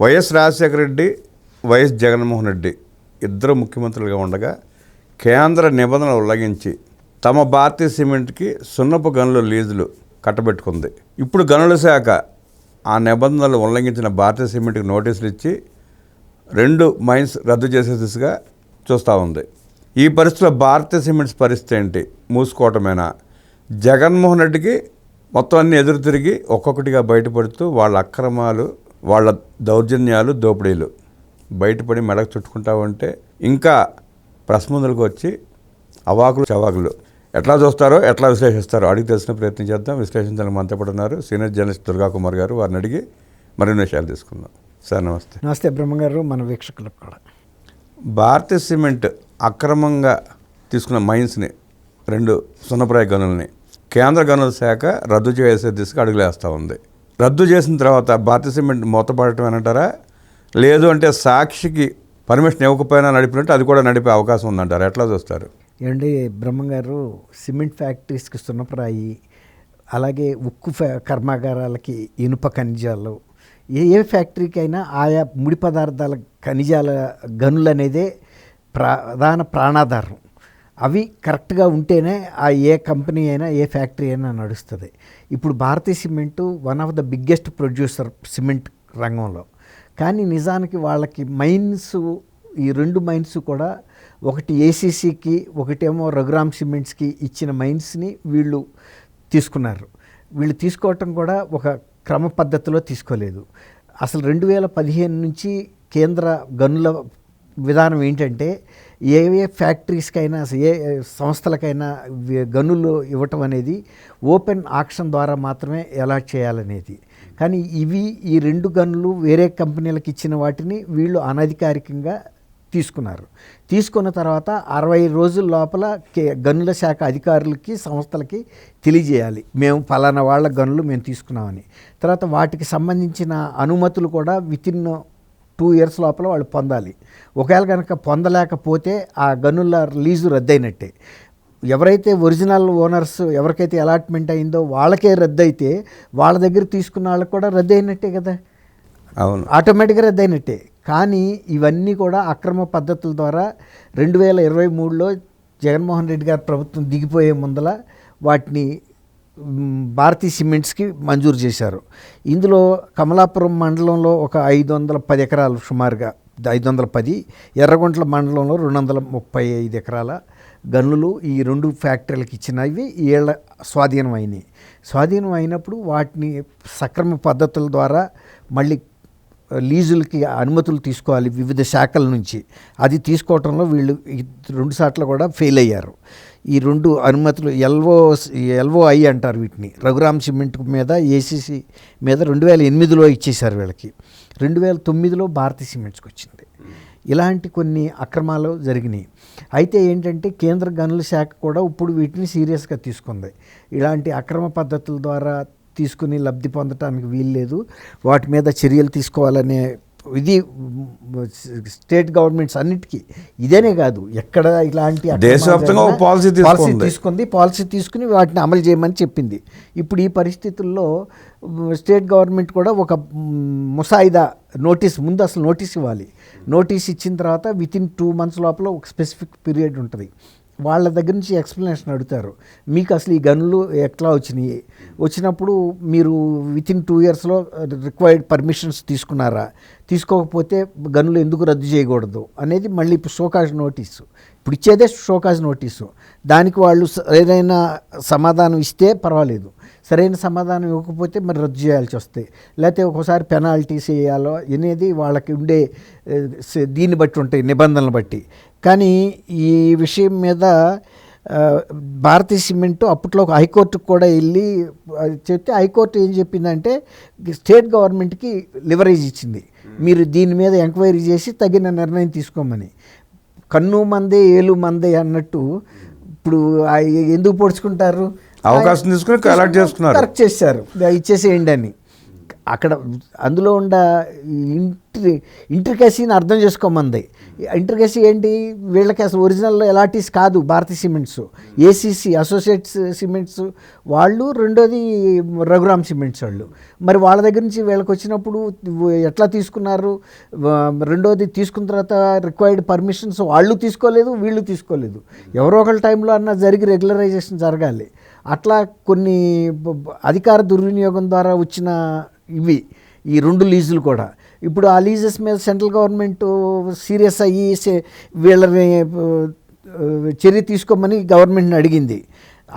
YS Rajasekhara Reddy, YS Jaganmohan Reddy ఇద్దరు ముఖ్యమంత్రులుగా ఉండగా కేంద్ర నిబంధనలు ఉల్లంఘించి తమ భారతీయ సిమెంట్కి సున్నపు గనుల లీజులు కట్టబెట్టుకుంది. ఇప్పుడు గనుల శాఖ ఆ నిబంధనలు ఉల్లంఘించిన భారతీయ సిమెంట్కి నోటీసులు ఇచ్చి 2 మైన్స్ రద్దు చేసే దిశగా చూస్తూ ఉంది. ఈ పరిస్థితిలో భారతీయ సిమెంట్స్ పరిస్థితి ఏంటి? మూసుకోవటమేనా? జగన్మోహన్ రెడ్డికి మొత్తం అన్ని ఎదురు తిరిగి ఒక్కొక్కటిగా బయటపడుతూ వాళ్ళ అక్రమాలు, వాళ్ళ దౌర్జన్యాలు, దోపిడీలు బయటపడి మెడకు చుట్టుకుంటా ఉంటే ఇంకా ప్రెస్ ముందులకు వచ్చి అవాకులు చవాకులు ఎట్లా చూస్తారో, ఎట్లా విశ్లేషిస్తారో అడిగి తెలిసిన ప్రయత్నం చేద్దాం. విశ్లేషించడానికి మనతో పాటు ఉన్నారు సీనియర్ జర్నలిస్ట్ దుర్గా కుమార్ గారు. వారిని అడిగి మరిన్ని విషయాలు తీసుకుందాం. సార్ నమస్తే. నమస్తే బ్రహ్మగారు, మన వీక్షకులకు కూడా. భారతీయ సిమెంట్ అక్రమంగా తీసుకున్న మైన్స్ని 2 సున్నప్రాయ గనుల్ని కేంద్ర గనుల శాఖ రద్దు చేసే దిశగా అడుగులేస్తూ ఉంది. రద్దు చేసిన తర్వాత భారతీయ సిమెంట్ మూతపడటం అంటారా, లేదు అంటే సాక్షికి పర్మిషన్ ఇవ్వకపోయినా నడిపినట్టు అది కూడా నడిపే అవకాశం ఉందంటారా? ఎట్లా చూస్తారు? ఏమండి బ్రహ్మగారు, సిమెంట్ ఫ్యాక్టరీస్కి సున్నప్రాయి, అలాగే ఉక్కు కర్మాగారాలకి ఇనుప ఖనిజాలు, ఏ ఫ్యాక్టరీకి అయినా ఆయా ముడి పదార్థాల ఖనిజాల గనులు అనేదే ప్రధాన ప్రాణాధారం. అవి కరెక్ట్గా ఉంటేనే ఆ ఏ కంపెనీ అయినా, ఏ ఫ్యాక్టరీ అయినా నడుస్తుంది. ఇప్పుడు Bharatiya cement one of the biggest producer cement రంగంలో. కానీ నిజానికి వాళ్ళకి మైన్స్, ఈ 2 మైన్స్ కూడా, ఒకటి ఏసీసీకి, ఒకటేమో రఘురామ్ సిమెంట్స్కి ఇచ్చిన మైన్స్ని వీళ్ళు తీసుకున్నారు. వీళ్ళు తీసుకోవటం కూడా ఒక క్రమ పద్ధతిలో తీసుకోలేదు. అసలు 2015 నుంచి కేంద్ర గనుల విధానం ఏంటంటే, ఏ ఫ్యాక్టరీస్కైనా, ఏ సంస్థలకైనా గనులు ఇవ్వటం అనేది ఓపెన్ ఆక్షన్ ద్వారా మాత్రమే అలాట్ చేయాలనేది. కానీ ఈ 2 గనులు వేరే కంపెనీలకు ఇచ్చిన వాటిని వీళ్ళు అనధికారికంగా తీసుకున్నారు. తీసుకున్న తర్వాత 60 రోజుల లోపల గనుల శాఖ అధికారులకి, సంస్థలకి తెలియజేయాలి, మేము ఫలానా వాళ్ళ గనులు మేము తీసుకున్నామని. తర్వాత వాటికి సంబంధించిన అనుమతులు కూడా వితిన్ 2 years లోపల వాళ్ళు పొందాలి. ఒకవేళ కనుక పొందలేకపోతే ఆ గనుల లీజు రద్దయినట్టే. ఎవరైతే ఒరిజినల్ ఓనర్స్, ఎవరికైతే అలాట్మెంట్ అయిందో వాళ్ళకే రద్దయితే వాళ్ళ దగ్గర తీసుకున్న వాళ్ళకి కూడా రద్దయినట్టే కదా. అవును, ఆటోమేటిక్గా రద్దయినట్టే. కానీ ఇవన్నీ కూడా అక్రమ పద్ధతుల ద్వారా 2023లో జగన్మోహన్ రెడ్డి గారి ప్రభుత్వం దిగిపోయే ముందల వాటిని భారతీయ సిమెంట్స్కి మంజూరు చేశారు. ఇందులో కమలాపురం మండలంలో ఒక 510 ఎకరాలు, సుమారుగా 510, ఎర్రగుంట్ల మండలంలో 235 ఎకరాల గనులు ఈ 2 ఫ్యాక్టరీలకు ఇచ్చినవి ఏళ్ల స్వాధీనం అయినాయి. స్వాధీనం అయినప్పుడు వాటిని సక్రమ పద్ధతుల ద్వారా మళ్ళీ లీజులకి అనుమతులు తీసుకోవాలి వివిధ శాఖల నుంచి. అది తీసుకోవటంలో వీళ్ళు 2 సార్లు కూడా ఫెయిల్ అయ్యారు. ఈ 2 అనుమతులు ఎల్ఓఐ అంటారు వీటిని. రఘురామ్ సిమెంట్ మీద, ఏసీసీ మీద 2008లో ఇచ్చేశారు వీళ్ళకి. 2009లో భారతీయ సిమెంట్స్కి వచ్చింది. ఇలాంటి కొన్ని అక్రమాలు జరిగినాయి. అయితే ఏంటంటే కేంద్ర గనుల శాఖ కూడా ఇప్పుడు వీటిని సీరియస్గా తీసుకుంది. ఇలాంటి అక్రమ పద్ధతుల ద్వారా తీసుకుని లబ్ధి పొందటానికి వీల్లేదు, వాటి మీద చర్యలు తీసుకోవాలనే ఇది స్టేట్ గవర్నమెంట్స్ అన్నిటికీ, ఇదేనే కాదు ఎక్కడ ఇలాంటి దేశవ్యాప్తంగా పాలసీ తీసుకుని వాటిని అమలు చేయమని చెప్పింది. ఇప్పుడు ఈ పరిస్థితుల్లో స్టేట్ గవర్నమెంట్ కూడా ఒక ముసాయిదా నోటీస్, ముందు అసలు నోటీస్ ఇవ్వాలి. నోటీస్ ఇచ్చిన తర్వాత వితిన్ 2 months లోపల ఒక స్పెసిఫిక్ పీరియడ్ ఉంటుంది. వాళ్ళ దగ్గర నుంచి ఎక్స్ప్లెనేషన్ అడుగుతారు, మీకు అసలు ఈ గనులు ఎట్లా వచ్చినాయి, వచ్చినప్పుడు మీరు వితిన్ 2 yearsలో రిక్వైర్డ్ పర్మిషన్స్ తీసుకున్నారా, తీసుకోకపోతే గనులు ఎందుకు రద్దు చేయకూడదు అనేది మళ్ళీ ఇప్పుడు షోకాజ్ నోటీసు. ఇప్పుడు ఇచ్చేదే షోకాజ్ నోటీసు. దానికి వాళ్ళు సరైన సమాధానం ఇస్తే పర్వాలేదు, సరైన సమాధానం ఇవ్వకపోతే మరి రద్దు చేయాల్సి వస్తాయి, లేకపోతే ఒక్కోసారి పెనాల్టీస్ వేయాలో అనేది వాళ్ళకి ఉండే దీన్ని బట్టి ఉంటాయి, నిబంధనలు బట్టి. కానీ ఈ విషయం మీద భారతీయ సిమెంటు అప్పట్లో హైకోర్టుకు కూడా వెళ్ళి చెప్తే హైకోర్టు ఏం చెప్పిందంటే స్టేట్ గవర్నమెంట్కి లివరేజ్ ఇచ్చింది, మీరు దీని మీద ఎంక్వైరీ చేసి తగిన నిర్ణయం తీసుకోమని. కన్ను మందే ఏలు మందే అన్నట్టు ఇప్పుడు ఎందుకు పొడుచుకుంటారు, అవకాశం తీసుకుని కరెక్ట్ చేశారు, ఇచ్చేసేయండి అని. అక్కడ అందులో ఉన్న ఇంట్రికసీని అర్థం చేసుకోమంది. ఇంటర్గేసి ఏంటి, వీళ్ళకి అసలు ఒరిజినల్ ఎలాటీస్ కాదు భారతీయ సిమెంట్స్, ఏసీసీ అసోసియేట్స్ సిమెంట్స్ వాళ్ళు, రెండోది రఘురామ్ సిమెంట్స్ వాళ్ళు. మరి వాళ్ళ దగ్గర నుంచి వీళ్ళకి వచ్చినప్పుడు ఎట్లా తీసుకున్నారు, రెండోది తీసుకున్న తర్వాత రిక్వైర్డ్ పర్మిషన్స్ వాళ్ళు తీసుకోలేదు, వీళ్ళు తీసుకోలేదు. ఎవరో ఒకళ్ళ టైంలో అన్న జరిగి రెగ్యులరైజేషన్ జరగాలి. అట్లా కొన్ని అధికార దుర్వినియోగం ద్వారా వచ్చిన ఇవి ఈ 2 లీజులు కూడా. ఇప్పుడు ఆ లీజెస్ మీద సెంట్రల్ గవర్నమెంట్ సీరియస్ అయ్యి వీళ్ళని చర్య తీసుకోమని గవర్నమెంట్ని అడిగింది.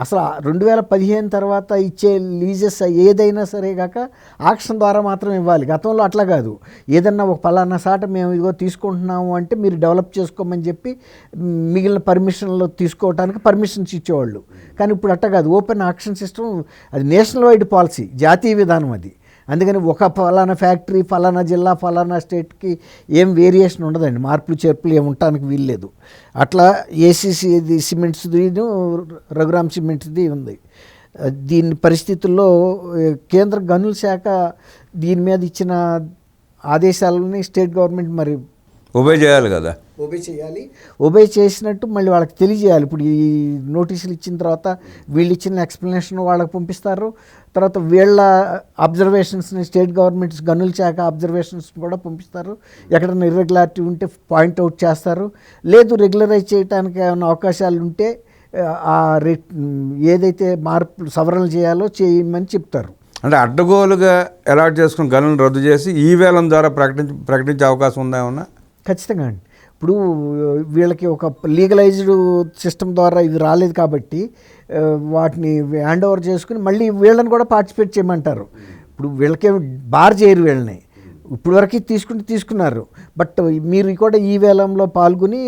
అసలు 2015 తర్వాత ఇచ్చే లీజెస్ ఏదైనా సరే కాక ఆక్షన్ ద్వారా మాత్రం ఇవ్వాలి. గతంలో అట్లా కాదు, ఏదన్నా ఒక పలానా సాట మేము ఇదిగో తీసుకుంటున్నాము అంటే మీరు డెవలప్ చేసుకోమని చెప్పి మిగిలిన పర్మిషన్లు తీసుకోవడానికి పర్మిషన్స్ ఇచ్చేవాళ్ళు. కానీ ఇప్పుడు అట్లా కాదు, ఓపెన్ ఆక్షన్ సిస్టమ్, అది నేషనల్ వైడ్ పాలసీ, జాతీయ విధానం అది. అందుకని ఒక ఫలానా ఫ్యాక్టరీ ఫలానా జిల్లా ఫలానా స్టేట్కి ఏం వేరియేషన్ ఉండదండి, మార్పులు చేర్పులు ఏమి ఉండటానికి వీల్లేదు. అట్లా ఏసీసీ సిమెంట్స్ది రఘురామ్ సిమెంట్స్ది ఉంది. దీని పరిస్థితుల్లో కేంద్ర గనుల శాఖ దీని మీద ఇచ్చిన ఆదేశాలని స్టేట్ గవర్నమెంట్ మరి ఒబే చేయాలి కదా, ఒబే చేయాలి. ఒబే చేసినట్టు మళ్ళీ వాళ్ళకి తెలియజేయాలి. ఇప్పుడు ఈ నోటీసులు ఇచ్చిన తర్వాత వీళ్ళు ఇచ్చిన ఎక్స్ప్లెనేషన్ వాళ్ళకి పంపిస్తారు. తర్వాత వీళ్ళ అబ్జర్వేషన్స్ని స్టేట్ గవర్నమెంట్స్ గనుల శాఖ అబ్జర్వేషన్స్ కూడా పంపిస్తారు. ఎక్కడైనా ఇర్రెగ్యులారిటీ ఉంటే పాయింట్అవుట్ చేస్తారు. లేదు రెగ్యులరైజ్ చేయడానికి ఏమైనా అవకాశాలు ఉంటే ఆ రేట్ ఏదైతే మార్పులు సవరణలు చేయాలో చేయమని చెప్తారు. అంటే అడ్డగోలుగా అలాట్ చేసుకుని గనులను రద్దు చేసి ఈ వేలం ద్వారా ప్రకటించే అవకాశం ఉందా ఏమన్నా? ఖచ్చితంగా అండి. ఇప్పుడు వీళ్ళకి ఒక లీగలైజ్డ్ సిస్టమ్ ద్వారా ఇది రాలేదు కాబట్టి వాటిని హ్యాండ్ ఓవర్ చేసుకుని మళ్ళీ వీళ్ళని కూడా పార్టిసిపేట్ చేయమంటారు. ఇప్పుడు వీళ్ళకేమి బార్ చేయరు వీళ్ళని, ఇప్పుడు వరకు తీసుకున్నారు. బట్ మీరు కూడా ఈ వేలంలో పాల్గొని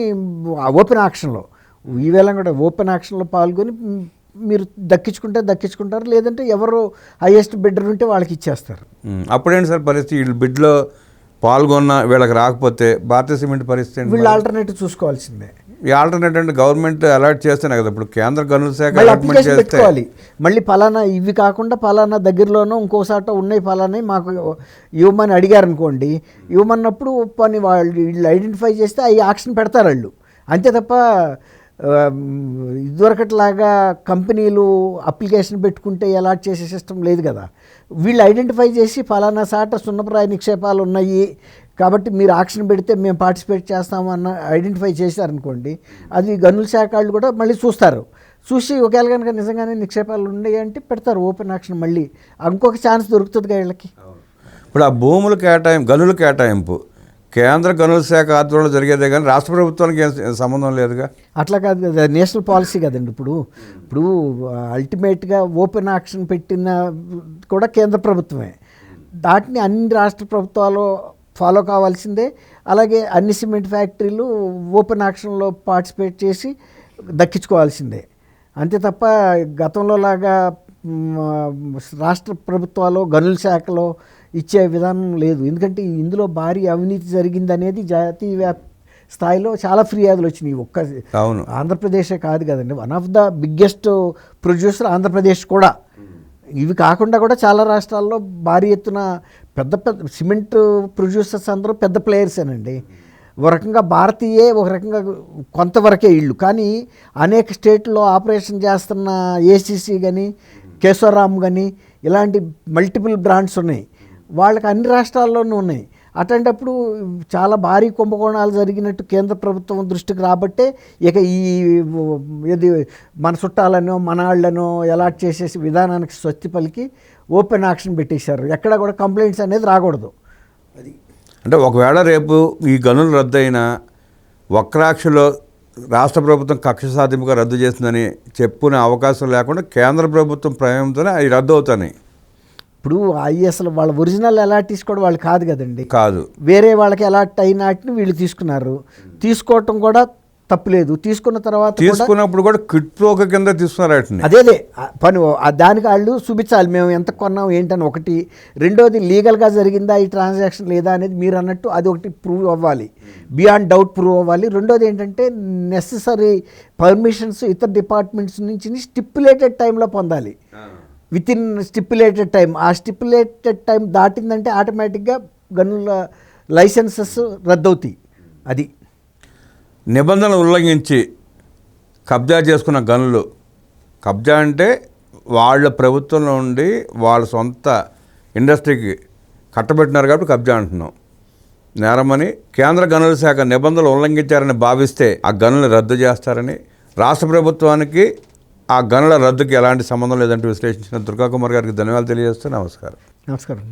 ఓపెన్ ఆక్షన్లో, ఈ వేలం కూడా ఓపెన్ ఆక్షన్లో పాల్గొని మీరు దక్కించుకుంటారు, లేదంటే ఎవరు హైయెస్ట్ బిడ్డర్ ఉంటే వాళ్ళకి ఇచ్చేస్తారు. అప్పుడేంటి సార్ పరిస్థితి, వీళ్ళు బిడ్లో పాల్గొన్న వీళ్ళకి రాకపోతే భారతీయ సిమెంట్ పరిస్థితి? వీళ్ళు ఆల్టర్నేటివ్ చూసుకోవాల్సిందే. ఈ ఆల్టర్నేటివ్ అంటే గవర్నమెంట్ అలాట్ చేస్తేనే కదా, ఇప్పుడు కేంద్ర గనుల శాఖ అప్లికేషన్ పెట్టుకోవాలి. మళ్ళీ ఫలానా ఇవి కాకుండా ఫలానా దగ్గరలోనో ఇంకోసాట ఉన్నాయి ఫలానా మాకు ఇవ్వమని అడిగారు అనుకోండి, ఇవ్వమన్నప్పుడు పని వీళ్ళు ఐడెంటిఫై చేస్తే అవి ఆక్షన్ పెడతారు వాళ్ళు. అంతే తప్ప ఇదివరకట్లాగా కంపెనీలు అప్లికేషన్ పెట్టుకుంటే అలాట్ చేసే సిస్టమ్ లేదు కదా. వీళ్ళు ఐడెంటిఫై చేసి ఫలానా సాట సున్నప్రాయ నిక్షేపాలు ఉన్నాయి కాబట్టి మీరు ఆక్షన్ పెడితే మేము పార్టిసిపేట్ చేస్తాము అన్న ఐడెంటిఫై చేశారనుకోండి, అది గనుల శాఖ వాళ్ళు కూడా మళ్ళీ చూసి ఒకవేళ కనుక నిజంగానే నిక్షేపాలు ఉన్నాయి అంటే పెడతారు ఓపెన్ ఆక్షన్. మళ్ళీ ఇంకొక ఛాన్స్ దొరుకుతుంది వీళ్ళకి. ఇప్పుడు ఆ భూముల గనుల కేటాయింపు కేంద్ర గనుల శాఖ ఆధ్వర్యంలో జరిగేదే కానీ రాష్ట్ర ప్రభుత్వానికి ఏం సంబంధం లేదుగా. అట్లా కాదు కదా, నేషనల్ పాలసీ కదండి. ఇప్పుడు అల్టిమేట్గా ఓపెన్ ఆక్షన్ పెట్టిన కూడా కేంద్ర ప్రభుత్వమే, దాటిని అన్ని రాష్ట్ర ప్రభుత్వాలు ఫాలో కావాల్సిందే. అలాగే అన్ని సిమెంట్ ఫ్యాక్టరీలు ఓపెన్ ఆక్షన్లో పార్టిసిపేట్ చేసి దక్కించుకోవాల్సిందే. అంతే తప్ప గతంలో లాగా రాష్ట్ర ప్రభుత్వాలు గనుల శాఖలో ఇచ్చే విధానం లేదు. ఎందుకంటే ఇందులో భారీ అవినీతి జరిగిందనేది జాతీయ స్థాయిలో చాలా ఫిర్యాదులు వచ్చినాయి. అవును, ఆంధ్రప్రదేశే కాదు కదండి, one of the biggest producer Andhra Pradesh కూడా. ఇవి కాకుండా కూడా చాలా రాష్ట్రాల్లో భారీ ఎత్తున పెద్ద సిమెంట్ ప్రొడ్యూసర్స్ అందరూ పెద్ద ప్లేయర్సేనండి. ఒక రకంగా భారతీయే, ఒక రకంగా కొంతవరకే ఇళ్ళు. కానీ అనేక స్టేట్లో ఆపరేషన్ చేస్తున్న ఏసీసీ కానీ కేశవరామ్ కానీ ఇలాంటి మల్టిపుల్ బ్రాండ్స్ ఉన్నాయి, వాళ్ళకి అన్ని రాష్ట్రాల్లోనూ ఉన్నాయి. అట్లాంటప్పుడు చాలా భారీ కుంభకోణాలు జరిగినట్టు కేంద్ర ప్రభుత్వం దృష్టికి రాబట్టే ఇక ఏది మన చుట్టాలనో మన వాళ్ళనో అలాట్ చేసేసి విధానానికి స్వస్తి పలికి ఓపెన్ ఆక్షన్ పెట్టేశారు. ఎక్కడ కూడా కంప్లైంట్స్ అనేది రాకూడదు. అది అంటే ఒకవేళ రేపు ఈ గనులు రద్దు అయినా వక్రాక్షలో రాష్ట్ర ప్రభుత్వం కక్ష సాధింపుగా రద్దు చేస్తుందని చెప్పుకునే అవకాశం లేకుండా కేంద్ర ప్రభుత్వం ప్రమేయంతోనే అవి రద్దు అవుతాయి. ఇప్పుడు అవి అసలు వాళ్ళ ఒరిజినల్ అలాటీస్ కూడా వాళ్ళు కాదు కదండి, కాదు, వేరే వాళ్ళకి అలాట్ అయినట్టు వీళ్ళు తీసుకున్నారు. తీసుకోవటం కూడా తప్పులేదు. తీసుకున్న తర్వాత తీసుకున్నప్పుడు కూడా క్విట్ ప్రోకో కింద తీసుకున్నారు వాటిని. అదే పని దానికి వాళ్ళు చూపించాలి మేము ఎంత కొన్నాం ఏంటని ఒకటి. రెండోది లీగల్గా జరిగిందా ఈ ట్రాన్సాక్షన్ లేదా అనేది మీరు అన్నట్టు అది ఒకటి ప్రూవ్ అవ్వాలి, బియాండ్ డౌట్ ప్రూవ్ అవ్వాలి. రెండోది ఏంటంటే నెససరీ పర్మిషన్స్ ఇతర డిపార్ట్మెంట్స్ నుంచి స్టిప్యులేటెడ్ టైంలో పొందాలి, విత్ ఇన్ స్టిప్యులేటెడ్ టైం. ఆ స్టిప్యులేటెడ్ టైం దాటిందంటే ఆటోమేటిక్గా గనుల లైసెన్సెస్ రద్దవుతాయి. అది నిబంధనలు ఉల్లంఘించి కబ్జా చేసుకున్న గనులు, కబ్జా అంటే వాళ్ళ ప్రభుత్వంలో ఉండి వాళ్ళ సొంత ఇండస్ట్రీకి కట్టబెట్టినారు కాబట్టి కబ్జా అంటున్నాం. నేరమని కేంద్ర గనుల శాఖ నిబంధనలు ఉల్లంఘించారని భావిస్తే ఆ గనులు రద్దు చేస్తారని, రాష్ట్ర ప్రభుత్వానికి ఆ గనుల రద్దుకి ఎలాంటి సంబంధం లేదంటూ విశ్లేషించిన దుర్గా కుమార్ గారికి ధన్యవాదాలు తెలియజేస్తూ నమస్కారం. నమస్కారం.